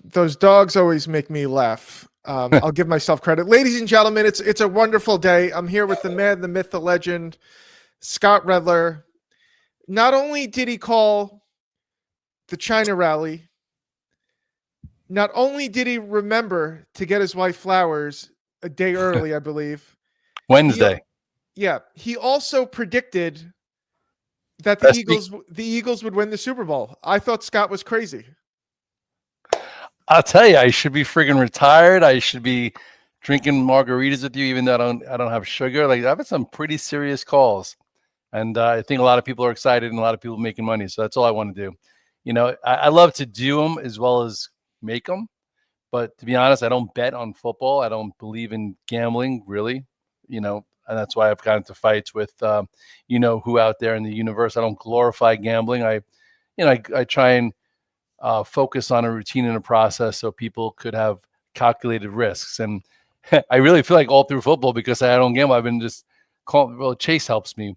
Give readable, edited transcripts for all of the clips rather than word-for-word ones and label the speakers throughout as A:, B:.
A: Those dogs always make me laugh. I'll give myself credit. Ladies and gentlemen, it's a wonderful day. I'm here with the man, the myth, the legend, Scott Redler. Not only did he call the China rally, not only did he remember to get his wife flowers a day early, I believe.
B: Wednesday.
A: He also predicted that the Eagles would win the Super Bowl. I thought Scott was crazy.
B: I'll tell you, I should be friggin' retired. I should be drinking margaritas with you, even though I don't have sugar. Like, I've had some pretty serious calls, and I think a lot of people are excited and a lot of people making money. So that's all I want to do. You know, I love to do them as well as make them, but to be honest, I don't bet on football. I don't believe in gambling, really. You know, and that's why I've gotten into fights with, who out there in the universe. I don't glorify gambling. I try and focus on a routine and a process so people could have calculated risks. And I really feel like all through football, because I don't gamble, I've been just calling. Well, Chase helps me.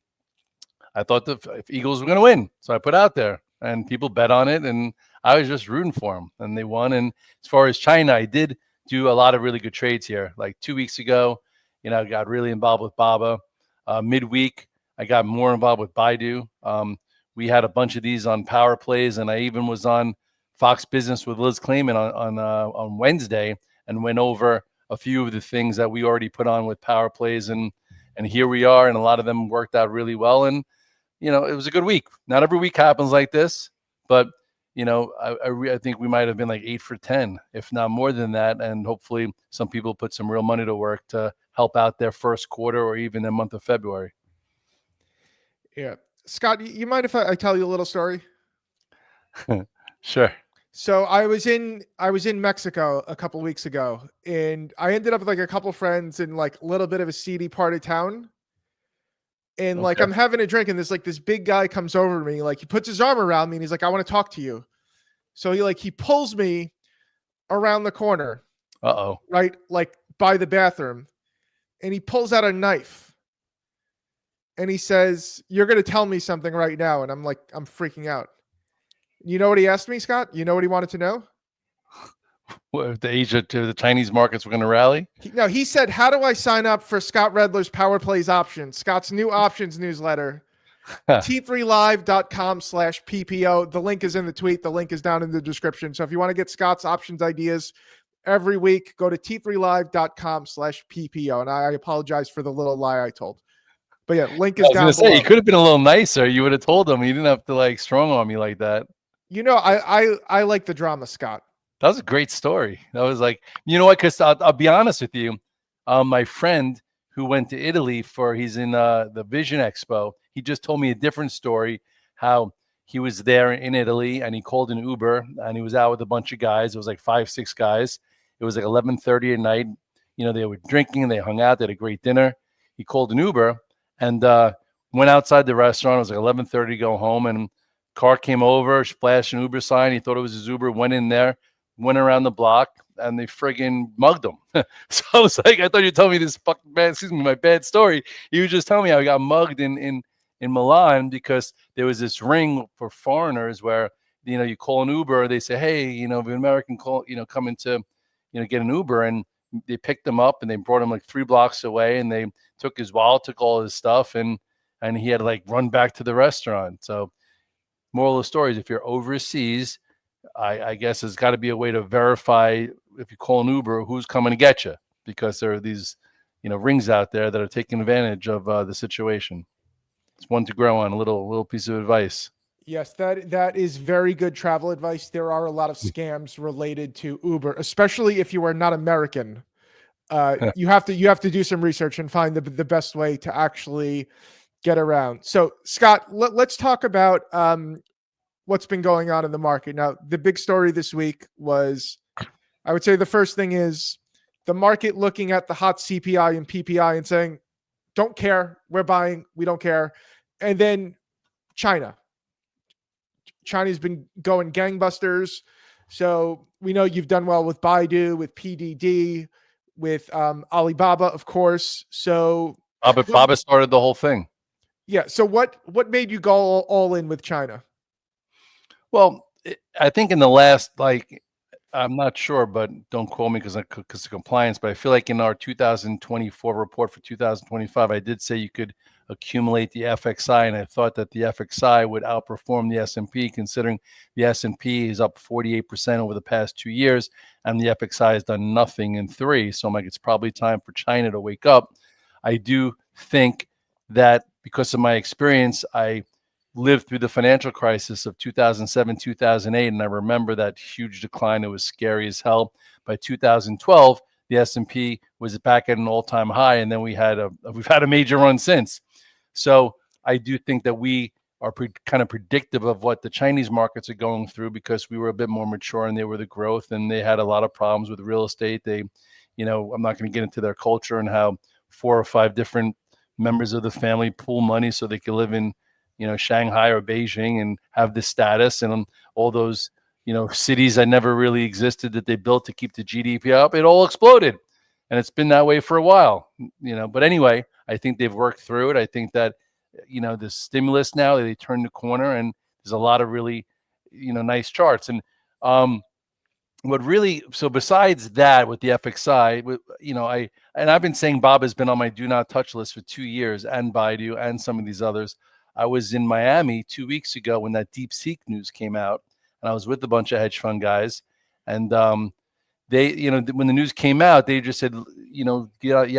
B: I thought the Eagles were going to win, so I put out there, and people bet on it, and I was just rooting for them, and they won. And as far as China, I did do a lot of really good trades here. Like 2 weeks ago, I got really involved with Baba. Midweek, I got more involved with Baidu. We had a bunch of these on power plays, and I even was on Fox Business with Liz Klayman on Wednesday and went over a few of the things that we already put on with power plays, and here we are, and a lot of them worked out really well. And it was a good week. Not every week happens like this, but I think we might have been like 8 for 10, if not more than that. And hopefully some people put some real money to work to help out their first quarter or even the month of February.
A: Yeah. Scott, you mind if I tell you a little story?
B: Sure.
A: So I was in Mexico a couple of weeks ago, and I ended up with like a couple friends in like a little bit of a seedy part of town. And like, I'm having a drink, and this big guy comes over to me, like he puts his arm around me and he's like, I want to talk to you. So he pulls me around the corner. Right? Like by the bathroom. And he pulls out a knife. And he says, you're going to tell me something right now. And I'm like, I'm freaking out. You know what he asked me, Scott? You know what he wanted to know?
B: Well, the Chinese markets were going to rally?
A: He said, how do I sign up for Scott Redler's Power Plays Options, Scott's new options newsletter? T3live.com/PPO. The link is in the tweet. The link is down in the description. So if you want to get Scott's options ideas every week, go to T3live.com/PPO. And I apologize for the little lie I told. But yeah, link is down below.
B: You could have been a little nicer. You would have told them. You didn't have to like strong arm me like that.
A: I like the drama, Scott.
B: That was a great story. That was like, you know what? Because I'll be honest with you. My friend who went to Italy he's in the Vision Expo. He just told me a different story, how he was there in Italy and he called an Uber and he was out with a bunch of guys. It was like 5-6 guys. It was like 11:30 at night. They were drinking and they hung out. They had a great dinner. He called an Uber and went outside the restaurant. It was like 11:30 to go home, and car came over, splashed an Uber sign. He thought it was his Uber, went in there, went around the block, and they friggin' mugged him. So I was like, I thought you told me this fucking my bad story. You just tell me how I got mugged in Milan because there was this ring for foreigners where, you call an Uber, they say, hey, an American coming to, get an Uber, and they picked him up and they brought him like 3 blocks away, and they took his wallet, took all his stuff, and he had to like run back to the restaurant. So moral of the story is, if you're overseas, I guess there's got to be a way to verify, if you call an Uber, who's coming to get you, because there are these, rings out there that are taking advantage of the situation. It's one to grow on, a little piece of advice.
A: Yes, that is very good travel advice. There are a lot of scams related to Uber, especially if you are not American. You have to do some research and find the best way to actually get around. So, Scott, let's talk about what's been going on in the market. Now, the big story this week was, I would say the first thing is the market looking at the hot CPI and PPI and saying, don't care, we're buying, we don't care. And then China's been going gangbusters. So we know you've done well with Baidu, with PDD, with Alibaba, of course. So
B: Baba started the whole thing.
A: Yeah. So what made you go all in with China?
B: Well, I think in the last I'm not sure, but don't quote me because of compliance. But I feel like in our 2024 report for 2025, I did say you could accumulate the FXI, and I thought that the FXI would outperform the S&P, considering the S&P is up 48% over the past 2 years, and the FXI has done nothing in 3. So I'm like, it's probably time for China to wake up. I do think that because of my experience, I lived through the financial crisis of 2007, 2008, and I remember that huge decline. It was scary as hell. By 2012, the S&P was back at an all-time high, and then we've had a major run since. So I do think that we are kind of predictive of what the Chinese markets are going through, because we were a bit more mature and they were the growth, and they had a lot of problems with real estate. They, I'm not going to get into their culture and how 4 or 5 different members of the family pool money so they could live in Shanghai or Beijing and have this status, and all those, cities that never really existed that they built to keep the GDP up, it all exploded. And it's been that way for a while, but anyway, I think they've worked through it. I think that, the stimulus now, they turned the corner, and there's a lot of really, nice charts. And, so besides that, with the FXI, I've been saying Bob has been on my do not touch list for 2 years, and Baidu and some of these others. I was in Miami 2 weeks ago when that DeepSeek news came out, and I was with a bunch of hedge fund guys, and they, when the news came out, they just said, you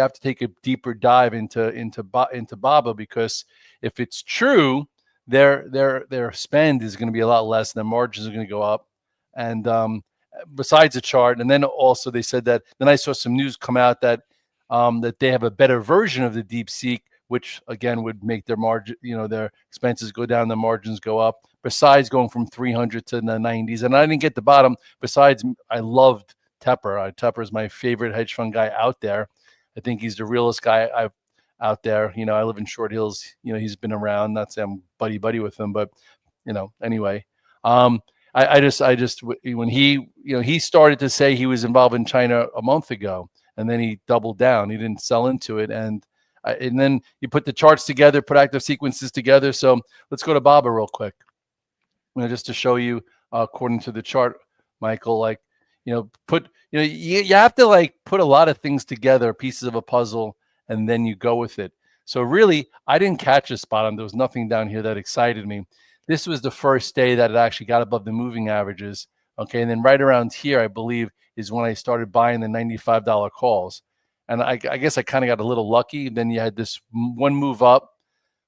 B: have to take a deeper dive into Baba, because if it's true, their spend is going to be a lot less, and their margins are going to go up, and besides the chart. And then also they said that, then I saw some news come out that that they have a better version of the DeepSeek, which again would make their margin, their expenses go down, the margins go up, besides going from 300 to the 90s. And I didn't get the bottom. Besides, I loved Tepper. Tepper is my favorite hedge fund guy out there. I think he's the realest guy I've out there. I live in Short Hills. He's been around. Not say I'm buddy with him, but anyway. I just when he started to say he was involved in China a month ago, and then he doubled down. He didn't sell into it, and then you put the charts together, put active sequences together. So let's go to Baba real quick, just to show you according to the chart, Michael. Like, you have to like put a lot of things together, pieces of a puzzle, and then you go with it. So really, I didn't catch a spot. There was nothing down here that excited me. This was the first day that it actually got above the moving averages. Okay. And then right around here, I believe, is when I started buying the $95 calls. And I guess I kind of got a little lucky. Then you had this one move up,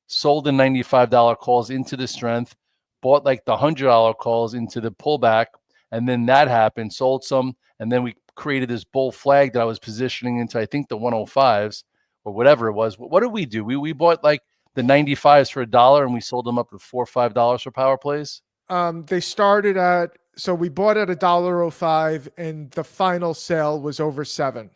B: sold the $95 calls into the strength, bought like the $100 calls into the pullback. And then that happened, sold some. And then we created this bull flag that I was positioning into, I think, the 105s or whatever it was. What did we do? We bought like the 95s for $1, and we sold them up to $4 or $5 for power plays.
A: They started at, so we bought at $1.05, and the final sale was over $7.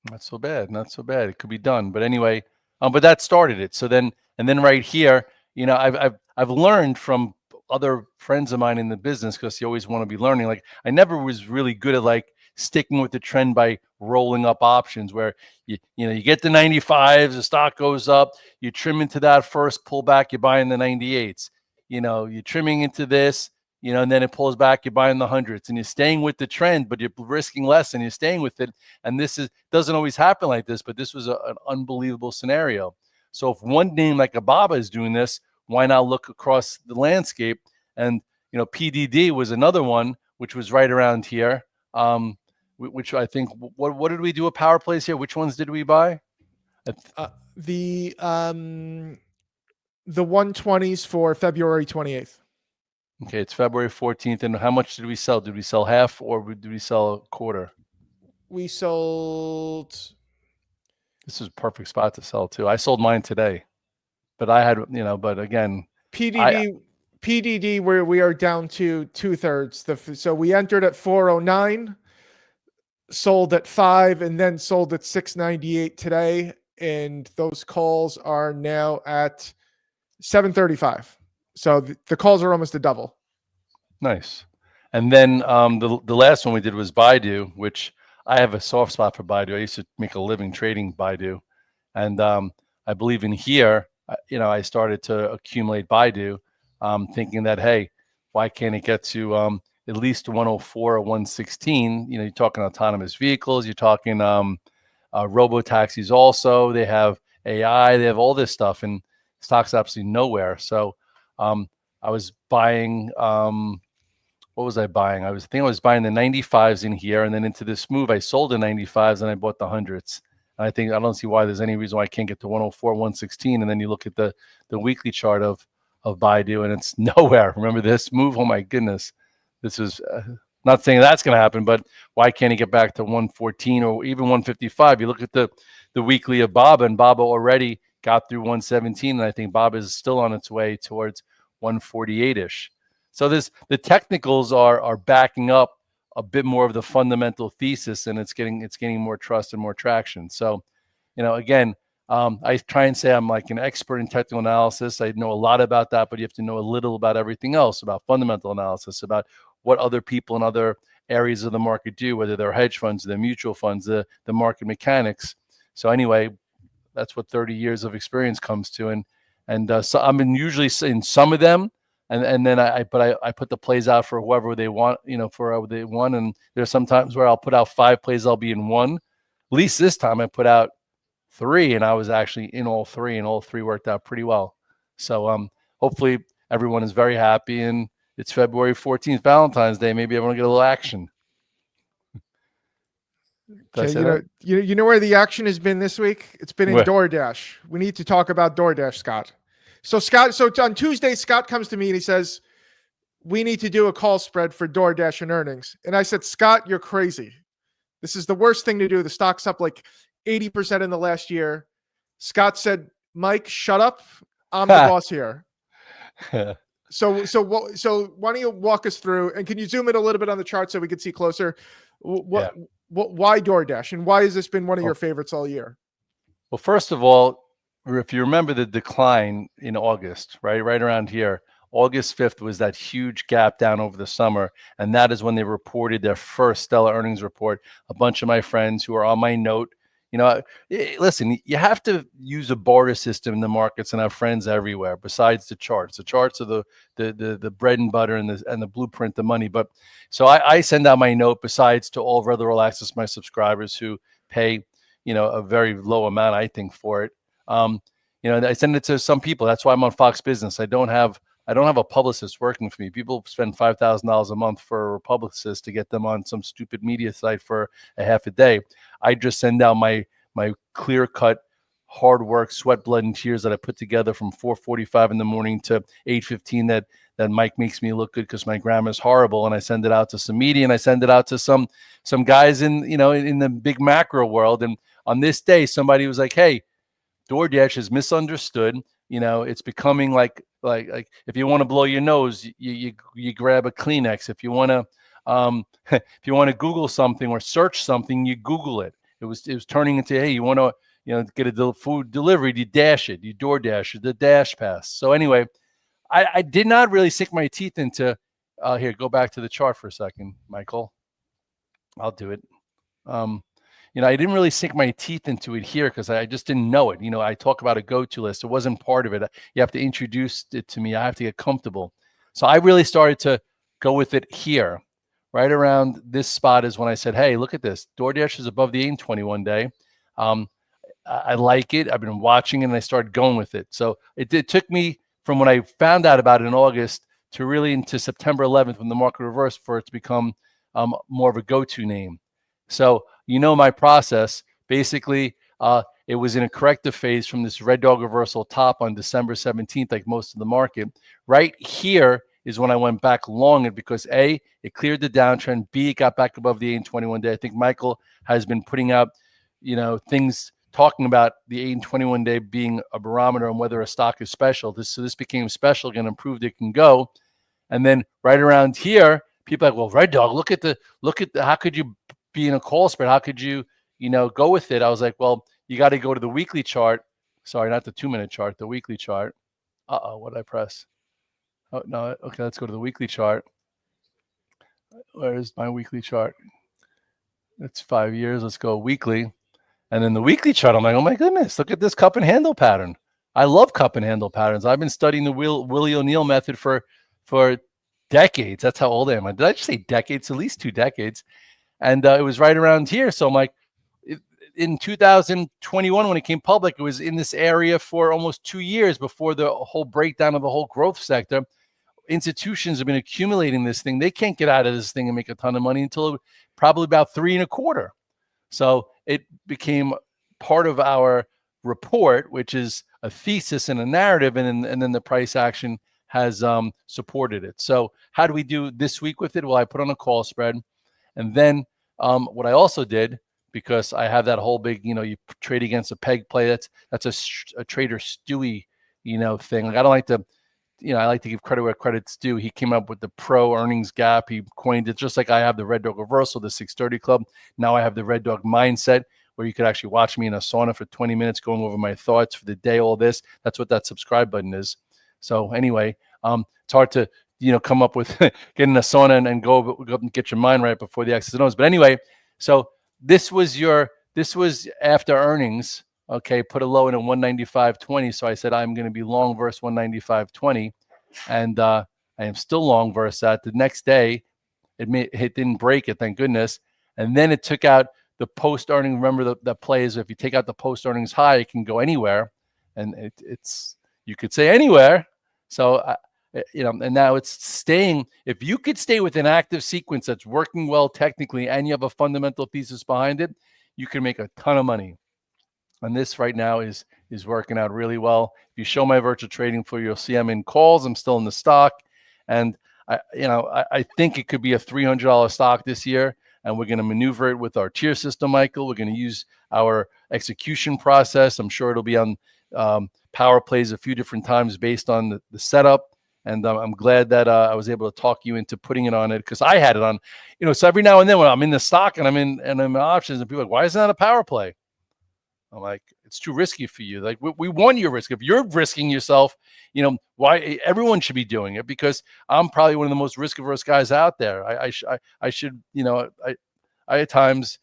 B: Not so bad. Not so bad. It could be done. But anyway, but that started it. So then, and then right here, I've learned from other friends of mine in the business, because you always want to be learning. Like, I never was really good at like sticking with the trend by rolling up options, where you get the 95s, the stock goes up, you trim into that first pullback, you're buying the 98s, you're trimming into this, and then it pulls back, you're buying the 100s, and you're staying with the trend, but you're risking less and you're staying with it. And this doesn't always happen like this, but this was an unbelievable scenario. So if one name like Ababa is doing this, why not look across the landscape? And PDD was another one, which was right around here. Which I think, what did we do a power plays here? Which ones did we buy?
A: The 120s for February 28th.
B: Okay, it's February 14th. And how much did we sell? Did we sell half, or did we sell a quarter?
A: We sold.
B: This is a perfect spot to sell too. I sold mine today, but I had, but again,
A: PDD, where we are down to 2/3. So we entered at 409. Sold at 5, and then sold at 698 today, and those calls are now at 735. So the calls are almost a double.
B: Nice. And then the last one we did was Baidu, which I have a soft spot for Baidu. I used to make a living trading Baidu, and I believe in here, I started to accumulate Baidu, thinking that, hey, why can't it get to at least 104 or 116. You know, you're talking autonomous vehicles, you're talking robo taxis. Also, they have AI, they have all this stuff, and stock's absolutely nowhere. So I was buying. What was I buying? I was buying the 95s in here, and then into this move, I sold the 95s and I bought the hundreds. And I don't see why there's any reason why I can't get to 104, 116. And then you look at the weekly chart of Baidu, and it's nowhere. Remember this move? Oh my goodness, this is not saying that's going to happen, but why can't he get back to 114 or even 155? You look at the weekly of Baba, and Baba already got through 117, and I think Baba is still on its way towards 148-ish. So the technicals are backing up a bit more of the fundamental thesis, and it's getting more trust and more traction. So, you know, again, I try and say I'm like an expert in technical analysis. I know a lot about that, but you have to know a little about everything else, about fundamental analysis, about what other people in other areas of the market do, whether they're hedge funds, they're mutual funds, the market mechanics. So anyway, that's what 30 years of experience comes to, and so I'm usually in some of them. And then I put the plays out for whoever they want, you know, for whoever they want. And there's some times where I'll put out 5 plays, I'll be in one. At least this time I put out 3, and I was actually in all 3, and all 3 worked out pretty well. So hopefully everyone is very happy, and it's February 14th, Valentine's Day. Maybe everyone will get a little action.
A: Okay, you know where the action has been this week? It's been in DoorDash. We need to talk about DoorDash, Scott. So on Tuesday, Scott comes to me and he says, we need to do a call spread for DoorDash and earnings. And I said, Scott, you're crazy. This is the worst thing to do. The stock's up like 80% in the last year. Scott said, Mike, shut up. I'm the boss here. So why don't you walk us through, and can you zoom in a little bit on the chart so we can see closer? Why DoorDash, and why has this been one of your favorites all year?
B: Well, first of all, if you remember the decline in August, right around here, August 5th was that huge gap down over the summer. And that is when they reported their first stellar earnings report. A bunch of my friends who are on my note, you know, listen, you have to use a barter system in the markets and have friends everywhere besides the charts. The charts are the bread and butter and the blueprint, the money. But so I send out my note besides to all Redler All Access, my subscribers who pay, you know, a very low amount, I think, for it. You know, I send it to some people. That's why I'm on Fox Business. I don't have a publicist working for me. People spend $5,000 a month for a publicist to get them on some stupid media site for a half a day. I just send out my clear-cut, hard work, sweat, blood, and tears that I put together from 4:45 in the morning to 8:15 that Mike makes me look good because my grammar's horrible, and I send it out to some media, and I send it out to some guys in the big macro world. And on this day, somebody was like, "Hey, DoorDash is misunderstood. You know, it's becoming like if you want to blow your nose, you grab a Kleenex. If you want to if you want to Google something or search something, you Google it. It was turning into, hey, you want to get a food delivery, you dash it, you DoorDash the Dash Pass. So anyway, I did not really sink my teeth into. Here, go back to the chart for a second, Michael. I'll do it. I didn't really sink my teeth into it here because I just didn't know it. I talk about a go-to list. It wasn't part of it. You have to introduce it to me. I have to get comfortable. So I really started to go with it here. Right around this spot is when I said, hey, look at this. DoorDash is above the 821 day. I like it. I've been watching it, and I started going with it. So it took me from when I found out about it in August to really into September 11th when the market reversed for it to become more of a go-to name. So my process. Basically, it was in a corrective phase from this red dog reversal top on December 17th, like most of the market. Right here is when I went back long it because A, it cleared the downtrend. B, it got back above the 821 day. I think Michael has been putting out, things talking about the 821 day being a barometer on whether a stock is special. So this became special again and proved it can go. And then right around here, people are like, well, red dog, look at the how could you be in a call spread? How could you, go with it? I was like, well, you got to go to the weekly chart. Sorry, not the 2-minute chart, the weekly chart. What did I press? Oh, no. Okay, let's go to the weekly chart. Where's my weekly chart? It's 5 years. Let's go weekly. And then the weekly chart, I'm like, oh my goodness, look at this cup and handle pattern. I love cup and handle patterns. I've been studying the Willie O'Neill method for decades. That's how old I am. Did I just say decades? At least 2 decades. And it was right around here. So I'm like, in 2021, when it came public, it was in this area for almost 2 years before the whole breakdown of the whole growth sector. Institutions have been accumulating this thing. They can't get out of this thing and make a ton of money until probably about 3.25. So it became part of our report, which is a thesis and a narrative, and then the price action has supported it. So how do we do this week with it? Well, I put on a call spread, and then what I also did, because I have that whole big, you trade against a peg play. That's a trader Stewie, thing. Like I don't like to, I like to give credit where credit's due. He came up with the pro earnings gap. He coined it, just like I have the Red Dog Reversal, the 630 Club. Now I have the Red Dog Mindset, where you could actually watch me in a sauna for 20 minutes going over my thoughts for the day, all this. That's what that subscribe button is. So anyway, it's hard to, come up with getting a sauna and go up and get your mind right before the X's and O's. But anyway, so this was after earnings. Okay, put a low in at 195.20. So I said I'm going to be long versus 195.20, and I am still long versus that. The next day, it didn't break it, thank goodness. And then it took out the post earnings. Remember the plays. If you take out the post earnings high, it can go anywhere, and it's you could say anywhere. So and now it's staying. If you could stay with an active sequence that's working well technically, and you have a fundamental thesis behind it, you can make a ton of money. And this right now is working out really well. If you show my virtual trading floor, you'll see I'm in calls. I'm still in the stock, and I think it could be a $300 stock this year. And we're going to maneuver it with our tier system, Michael. We're going to use our execution process. I'm sure it'll be on power plays a few different times based on the setup. And I'm glad that I was able to talk you into putting it on it, because I had it on. So every now and then when I'm in the stock and I'm in options, and people are like, why isn't that a power play? I'm like, it's too risky for you. Like we want your risk. If you're risking yourself, why everyone should be doing it, because I'm probably one of the most risk averse guys out there. I should, I at times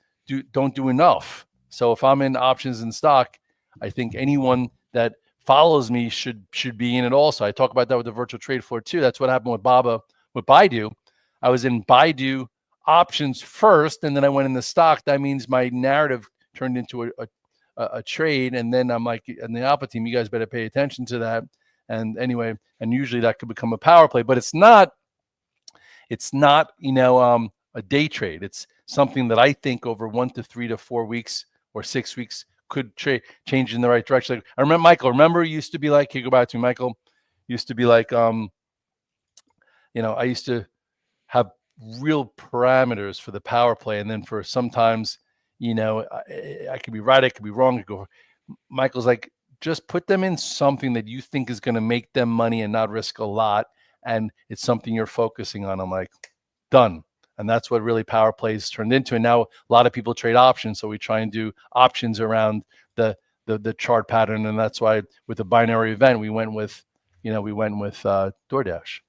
B: don't do enough. So if I'm in options and stock, I think anyone that follows me should be in it also. I talk about that with the virtual trade floor too. That's what happened with Baidu. I was in Baidu options first, and then I went in the stock. That means my narrative turned into a trade, and then I'm like, and the Alpha team, you guys better pay attention to that. And anyway, and usually that could become a power play, but it's not a day trade. It's something that I think over 1 to 3 to 4 weeks or 6 weeks could change in the right direction. Like, I remember Michael. It used to be like, hey, go back to Michael. Used to be like, I used to have real parameters for the power play, and then for sometimes, I could be right, I could be wrong. Michael's like, just put them in something that you think is going to make them money and not risk a lot, and it's something you're focusing on. I'm like, done. And that's what really power plays turned into. And now a lot of people trade options, so we try and do options around the chart pattern, and that's why with the binary event we went with DoorDash.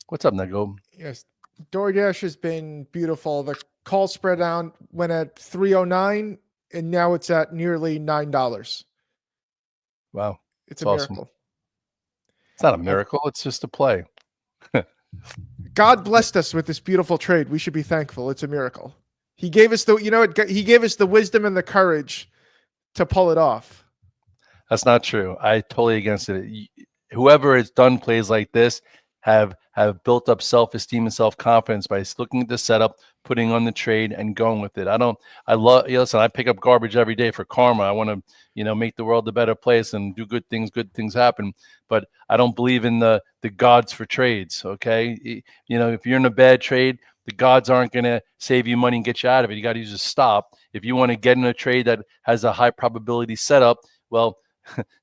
B: What's up, Nego?
A: Yes, DoorDash has been beautiful. The call spread down went at 309, and now it's at nearly $9.
B: Wow,
A: it's a
B: awesome.
A: miracle.
B: It's not a miracle. It's just a play.
A: God blessed us with this beautiful trade. We should be thankful. It's a miracle. He gave us he gave us the wisdom and the courage to pull it off.
B: That's not true. I totally against it. Whoever has done plays like this have built up self-esteem and self-confidence by looking at the setup, putting on the trade, and going with it. Listen, I pick up garbage every day for karma. I want to, make the world a better place and do good things happen. But I don't believe in the gods for trades, okay? If you're in a bad trade, the gods aren't going to save you money and get you out of it. You got to use a stop. If you want to get in a trade that has a high probability setup, well,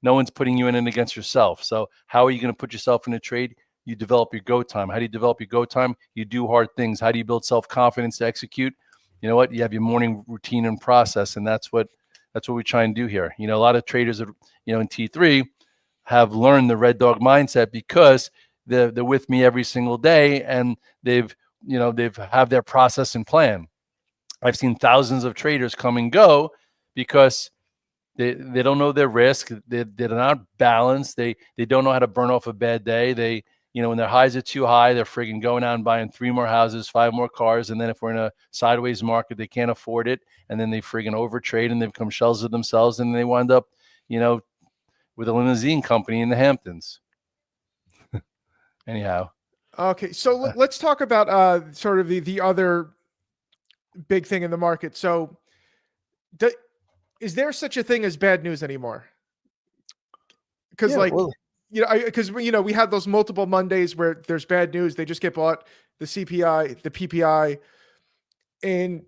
B: no one's putting you in it against yourself. So how are you going to put yourself in a trade? You develop your go time. How do you develop your go time? You do hard things. How do you build self-confidence to execute? You know what? You have your morning routine and process, and that's what we try and do here. A lot of traders that, in T3 have learned the Red Dog mindset because they're with me every single day, and they've have their process and plan. I've seen thousands of traders come and go because they don't know their risk. They're not balanced. They don't know how to burn off a bad day. when their highs are too high, they're friggin' going out and buying 3 more houses, 5 more cars. And then if we're in a sideways market, they can't afford it. And then they friggin' overtrade and they become shells of themselves. And they wind up, with a limousine company in the Hamptons. Anyhow.
A: Okay, so let's talk about sort of the other big thing in the market. So, is there such a thing as bad news anymore? Because because we had those multiple Mondays where there's bad news. They just get bought, the CPI, the PPI, and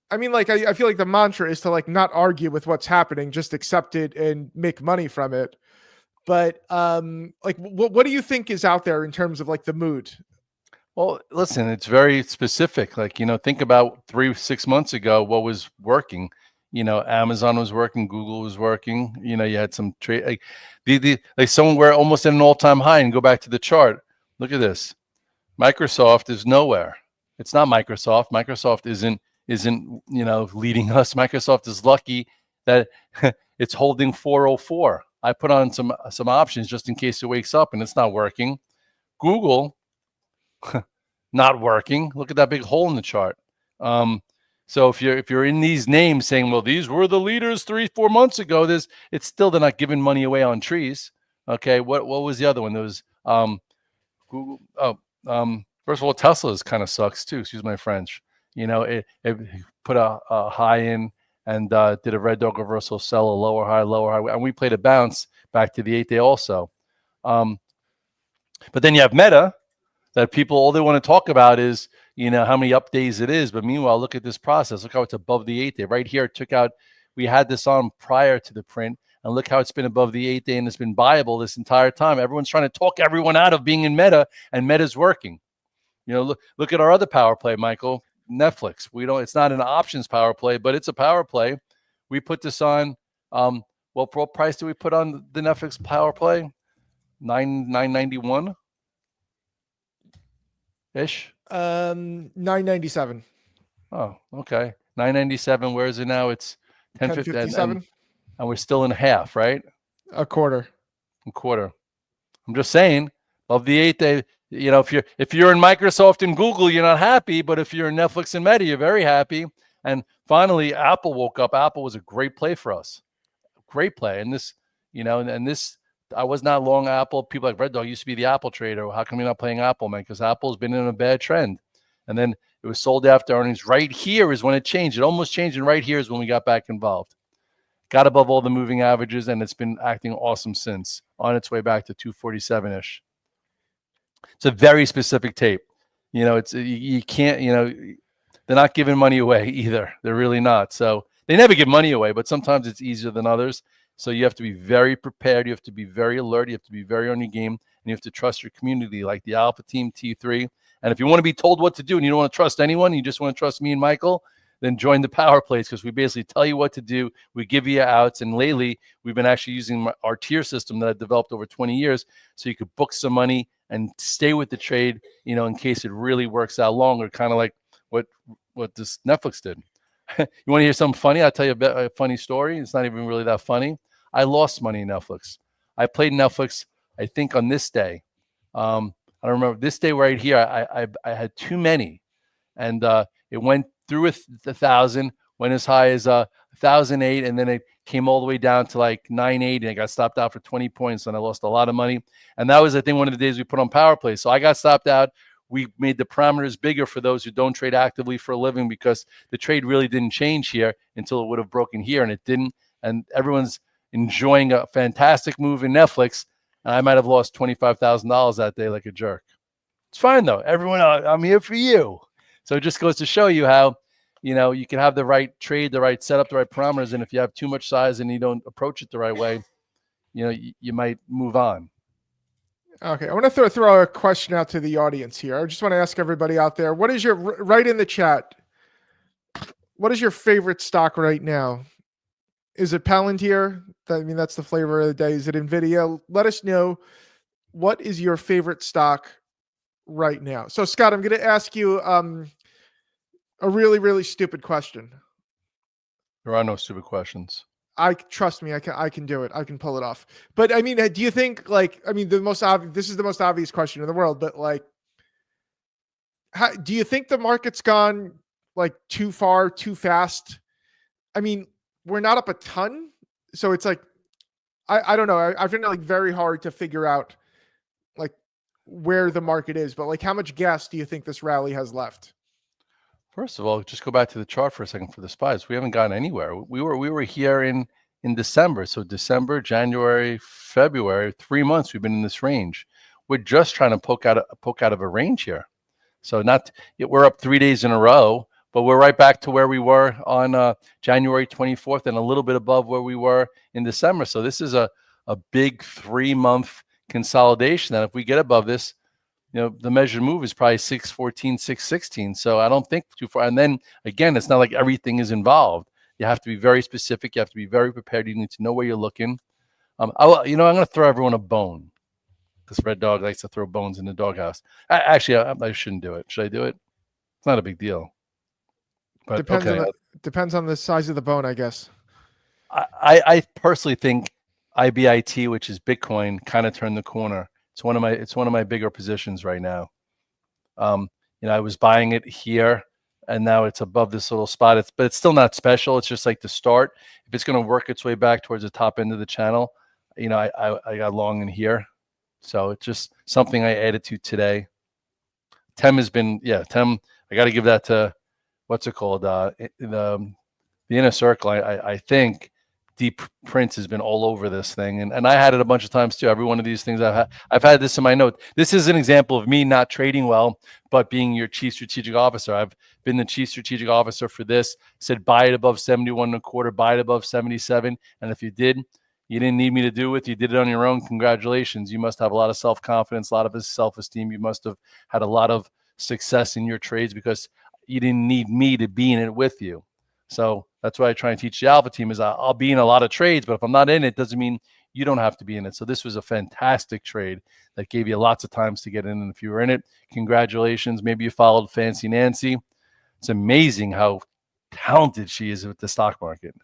A: I mean, like I feel like the mantra is to like not argue with what's happening, just accept it and make money from it. But like, what do you think is out there in terms of like the mood?
B: Well, listen, it's very specific. Like, think about 6 months ago, what was working. Amazon was working, Google was working. You had some trade, like somewhere almost at an all-time high. And go back to the chart. Look at this. Microsoft is nowhere. It's not Microsoft. Microsoft isn't leading us. Microsoft is lucky that it's holding 404. I put on some options just in case it wakes up, and it's not working. Google, not working. Look at that big hole in the chart. So if you're in these names saying, well, these were the leaders 3-4 months ago, it's still, they're not giving money away on trees. Okay, what was the other one? There was Google. First of all, Tesla's kind of sucks too. Excuse my French. It put a high in and did a red dog reversal, sell a lower high, and we played a bounce back to the 8-day also. But then you have Meta, that people, all they want to talk about is how many up days it is. But meanwhile, look at this process. Look how it's above the 8-day. Right here, we had this on prior to the print, and look how it's been above the 8-day, and it's been buyable this entire time. Everyone's trying to talk everyone out of being in Meta, and Meta's working. Look at our other power play, Michael. Netflix. It's not an options power play, but it's a power play. We put this on. What price do we put on the Netflix power play? $9.91 ish.
A: 997.
B: Oh, okay. 997. Where is it now? It's
A: 1057.
B: And we're still in half, right?
A: A quarter.
B: I'm just saying, of the 8-day. If you're in Microsoft and Google, you're not happy. But if you're in Netflix and Meta, you're very happy. And finally, Apple woke up. Apple was a great play for us. Great play. And this, I was not long Apple. People like Red Dog used to be the Apple trader. How come you're not playing Apple, man? Because Apple's been in a bad trend. And then it was sold after earnings. Right here is when it changed. It almost changed. And right here is when we got back involved. Got above all the moving averages, and it's been acting awesome since, on its way back to 247-ish. It's a very specific tape. It's you can't, they're not giving money away either. They're really not. So they never give money away, but sometimes it's easier than others. So you have to be very prepared. You have to be very alert. You have to be very on your game, and you have to trust your community, like the Alpha Team T3. And if you want to be told what to do and you don't want to trust anyone, you just want to trust me and Michael, then join the power plays, because we basically tell you what to do. We give you outs. And lately, we've been actually using our tier system that I've developed over 20 years, so you could book some money and stay with the trade, in case it really works out longer, kind of like what this Netflix did. You want to hear something funny? I'll tell you a funny story. It's not even really that funny. I lost money in Netflix. I played Netflix, I think, on this day. I don't remember. This day right here, I had too many. And it went through 1,000, went as high as 1,008, and then it came all the way down to like 980. I got stopped out for 20 points, and I lost a lot of money. And that was, I think, one of the days we put on power play. So I got stopped out. We made the parameters bigger for those who don't trade actively for a living, because the trade really didn't change here until it would have broken here, and it didn't. And everyone's enjoying a fantastic move in Netflix, and I might have lost $25,000 that day like a jerk. It's fine, though. Everyone, I'm here for you. So it just goes to show you how, you can have the right trade, the right setup, the right parameters. And if you have too much size and you don't approach it the right way, you might move on.
A: Okay, I want to throw a question out to the audience here. I just want to ask everybody out there, what is your, right in the chat, what is your favorite stock right now? Is it Palantir? That's the flavor of the day. Is it NVIDIA? Let us know, what is your favorite stock right now? So Scott, I'm going to ask you a really, really stupid question.
B: There are no stupid questions.
A: I trust me, I can do it. I can pull it off. But I mean, do you think like, I mean, this is the most obvious question in the world, but like, do you think the market's gone like too far, too fast? I mean, we're not up a ton. So it's like, I don't know. I find it like very hard to figure out like where the market is, but like how much gas do you think this rally has left?
B: First of all, just go back to the chart for a second for the spies. We haven't gone anywhere. We were here in December. So December, January, February, 3 months we've been in this range. We're just trying to poke out of a range here. So we're up 3 days in a row, but we're right back to where we were on January 24th and a little bit above where we were in December. So this is a big 3-month consolidation. And if we get above this, the measured move is probably 614, 616. So I don't think too far. And then again, it's not like everything is involved. You have to be very specific. You have to be very prepared. You need to know where you're looking. I'm going to throw everyone a bone. This Red Dog likes to throw bones in the doghouse. I shouldn't do it. Should I do it? It's not a big deal. But
A: depends on the size of the bone, I guess.
B: I personally think IBIT, which is Bitcoin, kind of turned the corner. It's one of my bigger positions right now. I was buying it here, and now it's above this little spot. But it's still not special. It's just like the start. If it's going to work its way back towards the top end of the channel, I got long in here. So it's just something I added to today. Tem has been, Tem, I got to give that to, what's it called? The Inner Circle. I think Deep Prince has been all over this thing. And I had it a bunch of times too. Every one of these things I've had this in my note. This is an example of me not trading well, but being your chief strategic officer. I've been the chief strategic officer for this, said buy it above 71.25, buy it above 77. And if you didn't need me to do it. You did it on your own. Congratulations. You must have a lot of self-confidence, a lot of self-esteem. You must have had a lot of success in your trades because you didn't need me to be in it with you. So that's what I try and teach the Alpha team is I'll be in a lot of trades, but if I'm not in it, doesn't mean you don't have to be in it. So this was a fantastic trade that gave you lots of times to get in. And if you were in it, congratulations. Maybe you followed Fancy Nancy. It's amazing how talented she is with the stock market.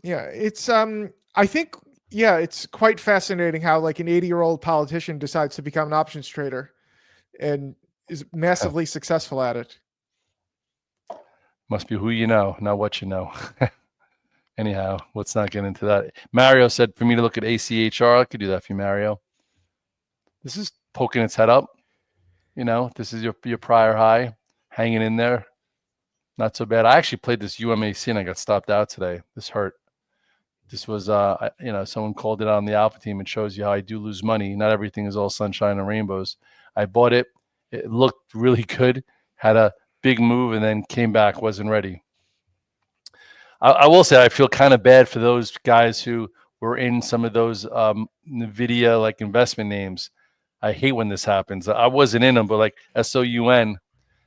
A: Yeah, it's I think, it's quite fascinating how like an 80-year-old politician decides to become an options trader and is massively successful at it.
B: Must be who you know, not what you know. Anyhow, let's not get into that. Mario said for me to look at ACHR. I could do that for you, Mario. This is poking its head up. This is your prior high, hanging in there. Not so bad. I actually played this UMAC and I got stopped out today. This hurt. This was, someone called it on the Alpha team. It shows you how I do lose money. Not everything is all sunshine and rainbows. I bought it. It looked really good. Had a big move and then came back. Wasn't ready. I will say I feel kind of bad for those guys who were in some of those NVIDIA like investment names. I hate when this happens. I wasn't in them, but like SOUN.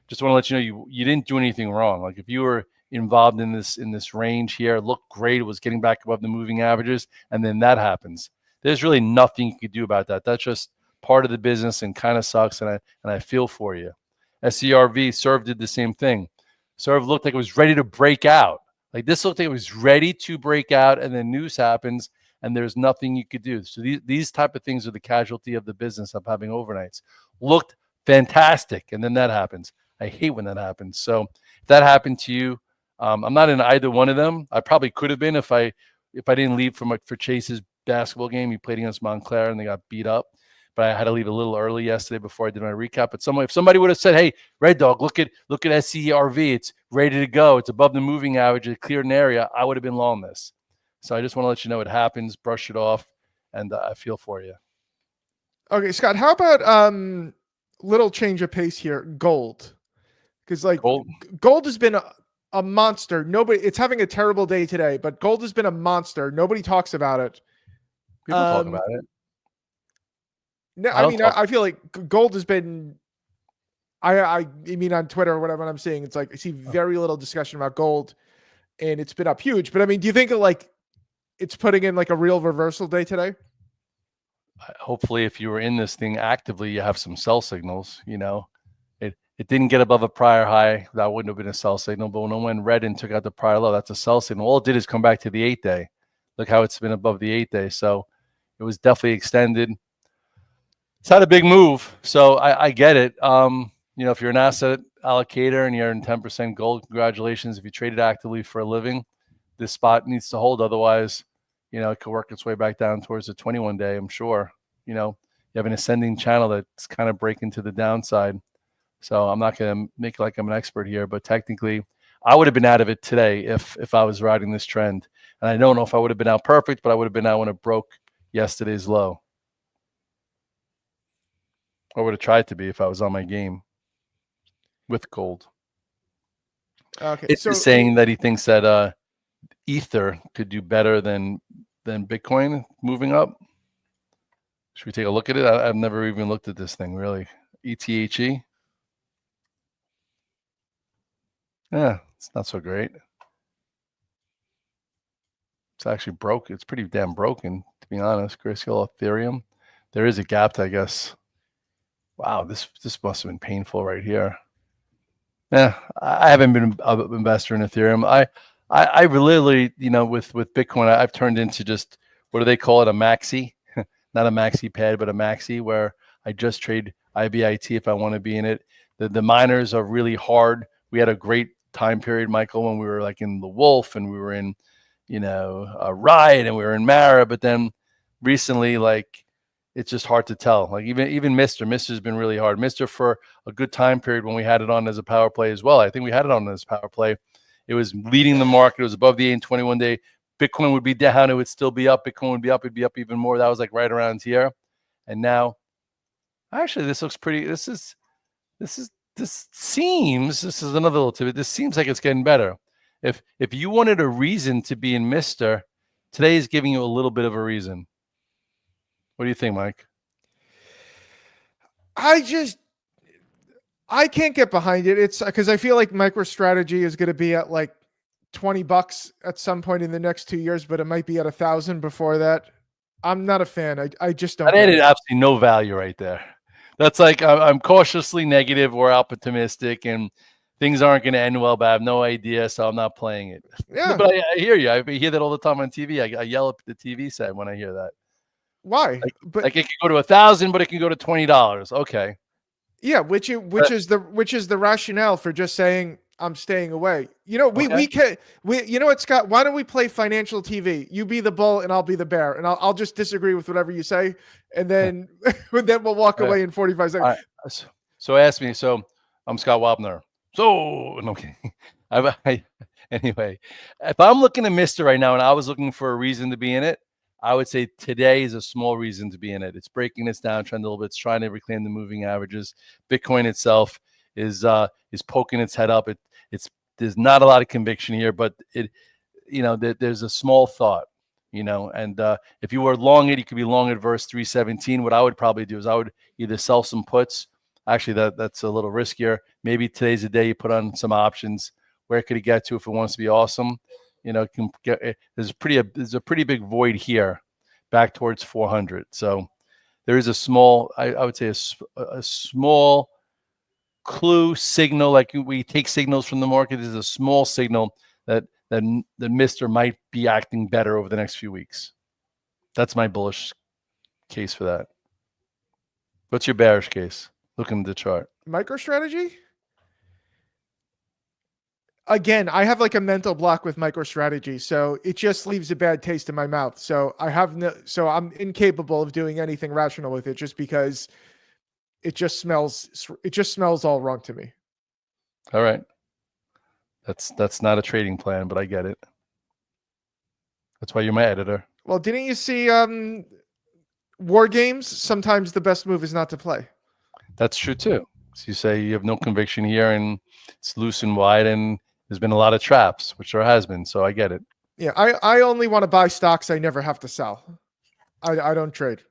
B: Just want to let you know you didn't do anything wrong. Like if you were involved in this range here, it looked great. It was getting back above the moving averages, and then that happens. There's really nothing you could do about that. That's just part of the business and kind of sucks. And I feel for you. SERV, Serve did the same thing. Serve looked like it was ready to break out. Like this looked like it was ready to break out, and then news happens, and there's nothing you could do. So these type of things are the casualty of the business of having overnights. Looked fantastic, and then that happens. I hate when that happens. So if that happened to you, I'm not in either one of them. I probably could have been if I didn't leave for Chase's basketball game. He played against Montclair and they got beat up. But I had to leave a little early yesterday before I did my recap. But if somebody would have said, "Hey, Red Dog, look at SCRV. It's ready to go. It's above the moving average. It cleared an area," I would have been long this. So I just want to let you know it happens. Brush it off, and I feel for you.
A: Okay, Scott. How about little change of pace here? Gold, because like gold has been a monster. It's having a terrible day today, but gold has been a monster. Nobody talks about it.
B: People talk about it.
A: No, I feel like gold has been. I mean, on Twitter or whatever I'm seeing, it's like I see very little discussion about gold, and it's been up huge. But I mean, do you think like it's putting in like a real reversal day today?
B: Hopefully, if you were in this thing actively, you have some sell signals. It didn't get above a prior high. That wouldn't have been a sell signal. But when it went red and took out the prior low, that's a sell signal. All it did is come back to the 8-day. look how it's been above the 8-day. So it was definitely extended. It's had a big move, so I get it. If you're an asset allocator and you're in 10% gold, congratulations. If you trade it actively for a living, this spot needs to hold. Otherwise, it could work its way back down towards the 21-day, I'm sure. You have an ascending channel that's kind of breaking to the downside. So I'm not going to make like I'm an expert here, but technically I would have been out of it today if I was riding this trend. And I don't know if I would have been out perfect, but I would have been out when it broke yesterday's low. I would have tried to be if I was on my game with gold.
A: Okay.
B: It's just saying that he thinks that Ether could do better than Bitcoin moving up. Should we take a look at it? I've never even looked at this thing, really. ETHE. Yeah, it's not so great. It's actually broke. It's pretty damn broken, to be honest. Grayscale Ethereum. There is a gap, I guess. Wow, this must have been painful right here. Yeah, I haven't been an investor in Ethereum. I literally, with Bitcoin, I've turned into just, what do they call it? A maxi, not a maxi pad, but a maxi, where I just trade IBIT if I want to be in it. The miners are really hard. We had a great time period, Michael, when we were like in the Wolf and we were in, Riot and we were in Mara, but then recently, like, it's just hard to tell. Like even Mister's been really hard. Mister for a good time period when we had it on as a power play as well. I think we had it on as power play. It was leading the market. It was above the 8 and 21-day. Bitcoin would be down. It would still be up. Bitcoin would be up. It'd be up even more. That was like right around here. And now, actually, this looks pretty. This is another little tidbit. This seems like it's getting better. If you wanted a reason to be in Mister, today is giving you a little bit of a reason. What do you think, Mike?
A: I can't get behind it. It's because I feel like MicroStrategy is going to be at like $20 at some point in the next 2 years, but it might be at 1,000 before that. I'm not a fan. I just don't.
B: That added absolutely no value right there. That's like I'm cautiously negative or optimistic, and things aren't going to end well, but I have no idea, so I'm not playing it.
A: Yeah,
B: but I hear you. I hear that all the time on TV. I yell at the TV set when I hear that.
A: Why?
B: Like it can go to 1,000, but it can go to $20. Okay.
A: Yeah, which is the rationale for just saying I'm staying away. We can Scott, why don't we play financial TV? You be the bull and I'll be the bear, and I'll just disagree with whatever you say, and then we'll walk away in 45 seconds.
B: Right. So ask me. So I'm Scott Wapner. So okay. Anyway, if I'm looking at Mister right now and I was looking for a reason to be in it, I would say today is a small reason to be in it. It's breaking its downtrend a little bit. It's trying to reclaim the moving averages. Bitcoin itself is poking its head up. There's not a lot of conviction here, but there's a small thought, and if you were long it, you could be long at verse 317. What I would probably do is I would either sell some puts. Actually, that's a little riskier. Maybe today's the day you put on some options. Where could it get to if it wants to be awesome? There's a pretty big void here back towards 400. So there is a small, I would say a small clue signal, like we take signals from the market. There's a small signal that Mister might be acting better over the next few weeks. That's my bullish case for that. What's your bearish case? Looking at the chart.
A: MicroStrategy? Again, I have like a mental block with MicroStrategy, so it just leaves a bad taste in my mouth. So I'm incapable of doing anything rational with it, just because it just smells all wrong to me.
B: All right, that's not a trading plan, but I get it. That's why you're my editor.
A: Well, didn't you see war games? Sometimes the best move is not to play.
B: That's true too. So you say you have no conviction here, and it's loose and wide, and there's been a lot of traps, which there has been. So I get it.
A: Yeah, I only want to buy stocks I never have to sell. I don't trade.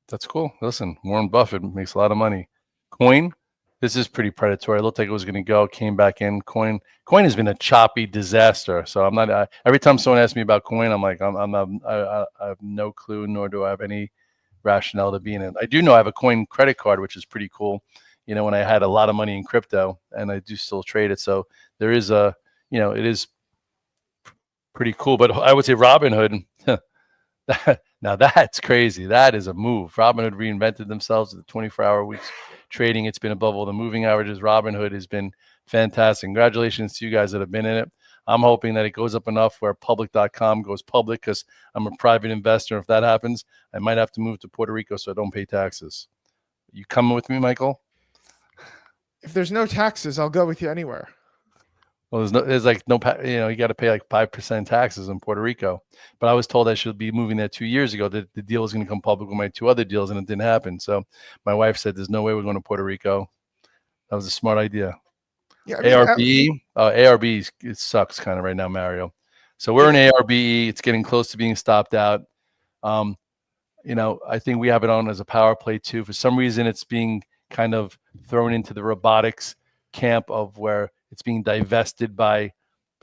B: That's cool. Listen, Warren Buffett makes a lot of money. Coin, this is pretty predatory. It looked like it was going to go, came back in. Coin has been a choppy disaster. So I'm not. Every time someone asks me about coin, I'm like, I have no clue, nor do I have any rationale to be in it. I do know I have a coin credit card, which is pretty cool. When I had a lot of money in crypto, and I do still trade it. So there is it is pretty cool. But I would say Robinhood. Now that's crazy. That is a move. Robinhood reinvented themselves with the 24-hour weeks trading. It's been above all the moving averages. Robinhood has been fantastic. Congratulations to you guys that have been in it. I'm hoping that it goes up enough where public.com goes public, because I'm a private investor. If that happens, I might have to move to Puerto Rico so I don't pay taxes. You coming with me, Michael?
A: If there's no taxes, I'll go with you anywhere.
B: Well, there's like no, you got to pay like 5% taxes in Puerto Rico. But I was told I should be moving there 2 years ago. That the deal was going to come public with my 2 other deals, and it didn't happen. So my wife said, "There's no way we're going to Puerto Rico." That was a smart idea.
A: Yeah, I mean,
B: ARB, it sucks kind of right now, Mario. So we're in ARBE. It's getting close to being stopped out. I think we have it on as a power play too. For some reason, it's being kind of thrown into the robotics camp of where it's being divested by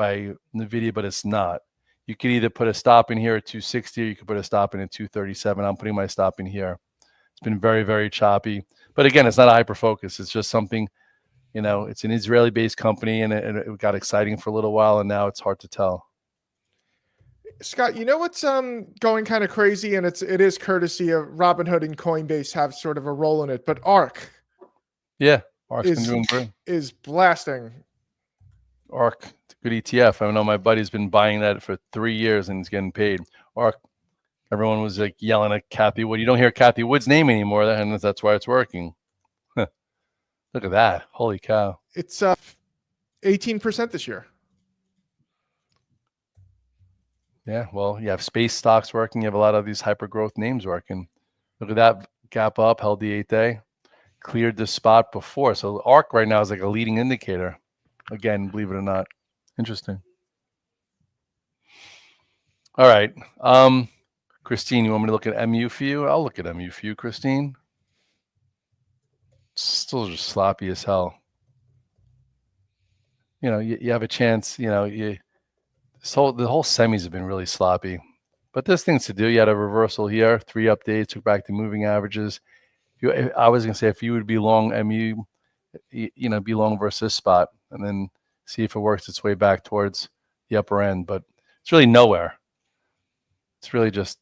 B: NVIDIA, but it's not. You could either put a stop in here at 260 or you could put a stop in at 237. I'm putting my stop in here. It's been very, very choppy. But again, it's not a hyper focus. It's just something, it's an Israeli-based company, and it got exciting for a little while, and now it's hard to tell.
A: Scott, you know what's going kind of crazy, and it is courtesy of Robinhood and Coinbase have sort of a role in it, but ARK.
B: Yeah, ARK's been doing great.
A: Is blasting.
B: ARK, it's a good ETF. I know my buddy's been buying that for 3 years and he's getting paid. ARK, everyone was like yelling at Kathy Wood. You don't hear Kathy Wood's name anymore, and that's why it's working. Look at that. Holy cow.
A: It's 18% this year.
B: Yeah, well, you have space stocks working. You have a lot of these hyper growth names working. Look at that gap up, held the 8-day, cleared the spot before. So ARK right now is like a leading indicator. Again, believe it or not. Interesting. All right. Christine, you want me to look at MU for you? I'll look at MU for you, Christine. It's still just sloppy as hell. You have a chance, the whole semis have been really sloppy. But there's things to do. You had a reversal here, 3 updates, took back to moving averages. I was going to say, if you would be long MU, be long versus this spot, and then see if it works its way back towards the upper end. But it's really nowhere. It's really just,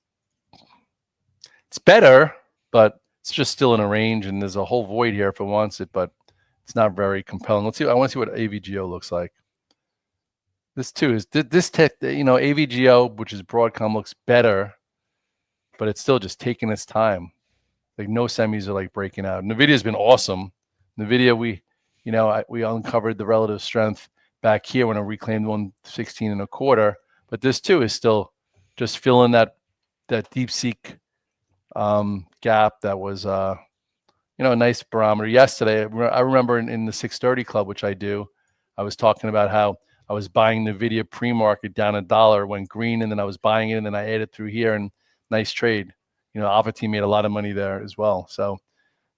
B: it's better, but it's just still in a range, and there's a whole void here if it wants it, but it's not very compelling. Let's see. I want to see what AVGO looks like. This too is this tech, AVGO, which is Broadcom, looks better, but it's still just taking its time. Like no semis are like breaking out. NVIDIA's been awesome. NVIDIA, we uncovered the relative strength back here when I reclaimed 116.25. But this too is still just filling that deep seek gap that was a nice barometer. Yesterday, I remember in the 630 club, which I do, I was talking about how I was buying NVIDIA pre-market down $1, went green, and then I was buying it, and then I added through here, and nice trade. Alpha Team made a lot of money there as well. So,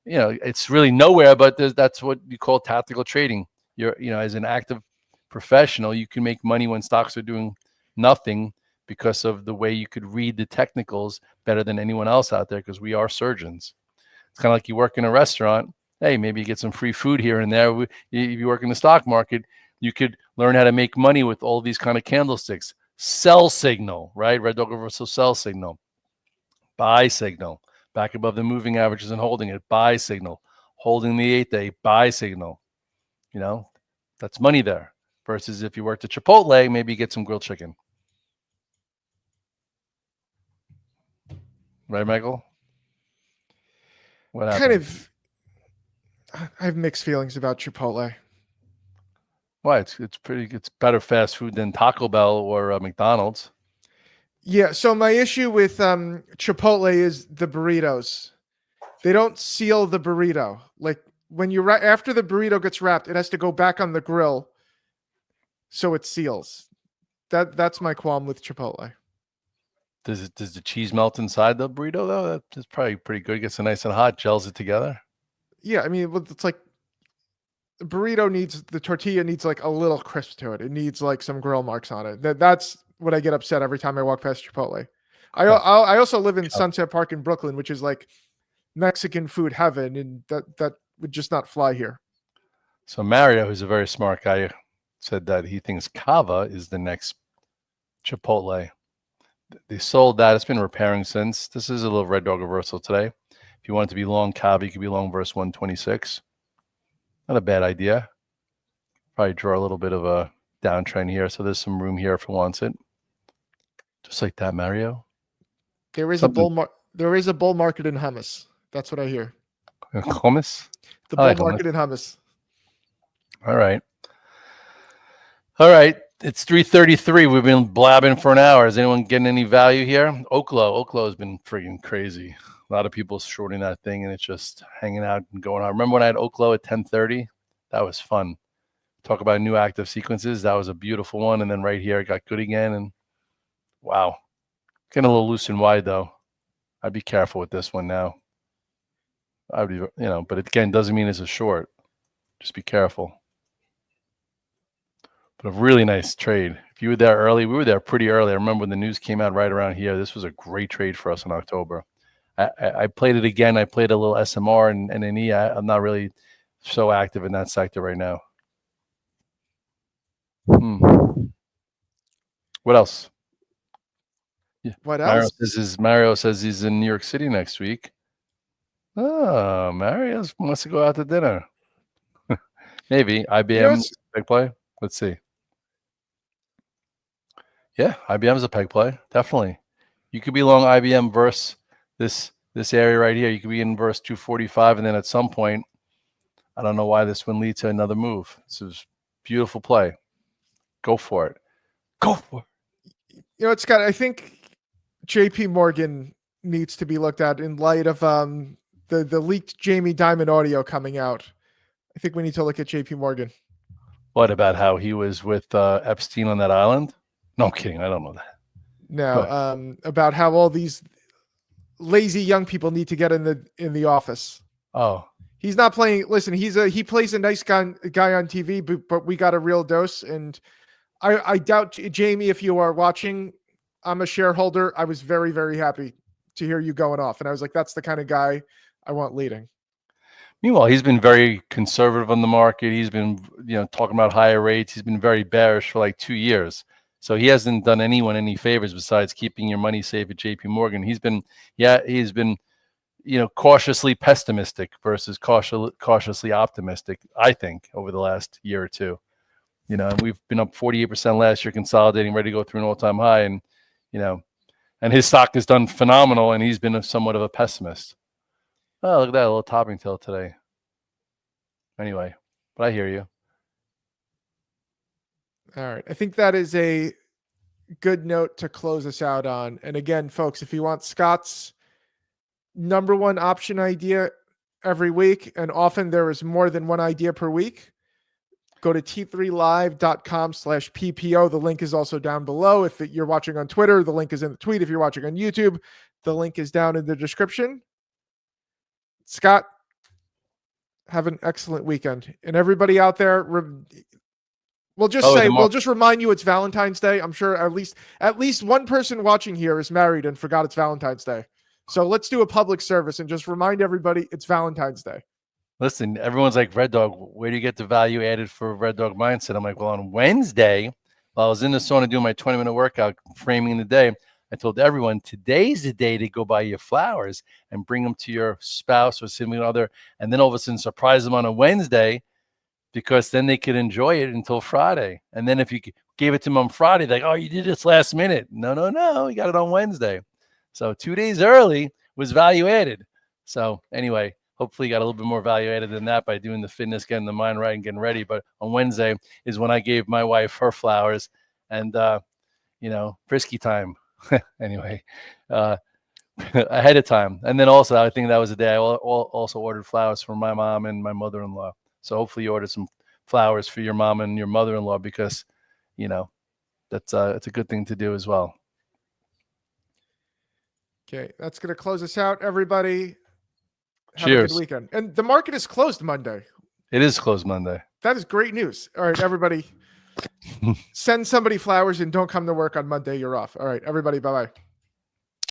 B: it's really nowhere, but that's what you call tactical trading. As an active professional, you can make money when stocks are doing nothing because of the way you could read the technicals better than anyone else out there, because we are surgeons. It's kind of like you work in a restaurant. Hey, maybe you get some free food here and there. If you work in the stock market, you could learn how to make money with all these kind of candlesticks. Sell signal, right? Red dog reversal sell signal. Buy signal. Back above the moving averages and holding it. Buy signal. Holding the 8-day. Buy signal. That's money there. Versus if you worked at Chipotle, maybe you get some grilled chicken. Right, Michael? What happened?
A: I have mixed feelings about Chipotle.
B: Why? It's better fast food than Taco Bell or McDonald's.
A: Yeah, so my issue with Chipotle is the burritos. They don't seal the burrito. Like when after the burrito gets wrapped, it has to go back on the grill so it seals. That's my qualm with Chipotle.
B: Does the cheese melt inside the burrito though? That's probably pretty good. It gets it nice and hot, gels it together.
A: Yeah, I mean, it's like the tortilla needs like a little crisp to it. It needs like some grill marks on it. That's what I get upset every time I walk past Chipotle. I also live in Sunset Park in Brooklyn, which is like Mexican food heaven, and that would just not fly here.
B: So Mario, who's a very smart guy, said that he thinks Kava is the next Chipotle. They sold that. It's been repairing since. This is a little Red Dog reversal today. If you want it to be long cab, you could be long verse 126. Not a bad idea. Probably draw a little bit of a downtrend here. So there's some room here if it wants it. Just like that, Mario.
A: There is
B: Something.
A: there is a bull market in hummus. That's what I hear.
B: Hummus?
A: The bull market in hummus.
B: All right. All right. It's 3:33. We've been blabbing for an hour. Is anyone getting any value here? Oklo has been freaking crazy. A lot of people shorting that thing, and it's just hanging out and going on. Remember when I had Oklo at 10:30? That was fun. Talk about new active sequences. That was a beautiful one. And then right here, it got good again. And wow. Getting a little loose and wide, though. I'd be careful with this one now. I'd be, but it, again, doesn't mean it's a short. Just be careful. But a really nice trade. If you were there early, we were there pretty early. I remember when the news came out right around here. This was a great trade for us in October. I played it again. I played a little SMR and NE. I'm not really so active in that sector right now. What else? Yeah.
A: What else?
B: Mario says he's in New York City next week. Oh, Mario wants to go out to dinner. Maybe IBM big play. Let's see. Yeah, IBM is a peg play. Definitely. You could be long IBM versus this area right here. You could be in verse 245, and then at some point, I don't know why this would lead to another move. This is beautiful play. Go for it. Go for it.
A: Scott, I think JP Morgan needs to be looked at in light of the leaked Jamie Dimon audio coming out. I think we need to look at JP Morgan.
B: What about how he was with Epstein on that island? No, I'm kidding. I don't know that.
A: No, about how all these lazy young people need to get in the office.
B: Oh,
A: he's not playing. Listen, he plays a nice guy on TV, but we got a real dose. And I doubt, Jamie, if you are watching, I'm a shareholder. I was very, very happy to hear you going off, and I was like, that's the kind of guy I want leading.
B: Meanwhile, he's been very conservative on the market. He's been, talking about higher rates. He's been very bearish for like 2 years. So he hasn't done anyone any favors besides keeping your money safe at JP Morgan. He's been, cautiously pessimistic versus cautiously optimistic, I think, over the last year or two. And we've been up 48% last year, consolidating, ready to go through an all-time high. And, and his stock has done phenomenal, and he's been somewhat of a pessimist. Oh, look at that, a little topping tail today. Anyway, but I hear you.
A: All right. I think that is a good note to close us out on. And again, folks, if you want Scott's number one option idea every week, and often there is more than one idea per week, go to t3live.com/PPO. The link is also down below. If you're watching on Twitter, the link is in the tweet. If you're watching on YouTube, the link is down in the description. Scott, have an excellent weekend. And everybody out there, we'll just remind you it's Valentine's Day. I'm sure at least one person watching here is married and forgot it's Valentine's Day. So let's do a public service and just remind everybody it's Valentine's Day.
B: Listen, everyone's like, Red Dog, where do you get the value added for Red Dog Mindset? I'm like, well, on Wednesday, while I was in the sauna doing my 20-minute workout, framing the day, I told everyone, today's the day to go buy your flowers and bring them to your spouse or significant other, and then all of a sudden surprise them on a Wednesday, because then they could enjoy it until Friday. And then if you gave it to them on Friday, like, oh, you did this last minute. No, you got it on Wednesday. So 2 days early was value added. So anyway, hopefully you got a little bit more value added than that by doing the fitness, getting the mind right and getting ready. But on Wednesday is when I gave my wife her flowers and, frisky time. Anyway, ahead of time. And then also, I think that was the day I also ordered flowers for my mom and my mother-in-law. So hopefully you order some flowers for your mom and your mother-in-law, because, that's it's a good thing to do as well.
A: Okay, that's going to close us out, everybody. Have
B: Cheers.
A: a good weekend. And the market is closed Monday.
B: It is closed Monday.
A: That is great news. All right, everybody. Send somebody flowers and don't come to work on Monday. You're off. All right, everybody. Bye-bye.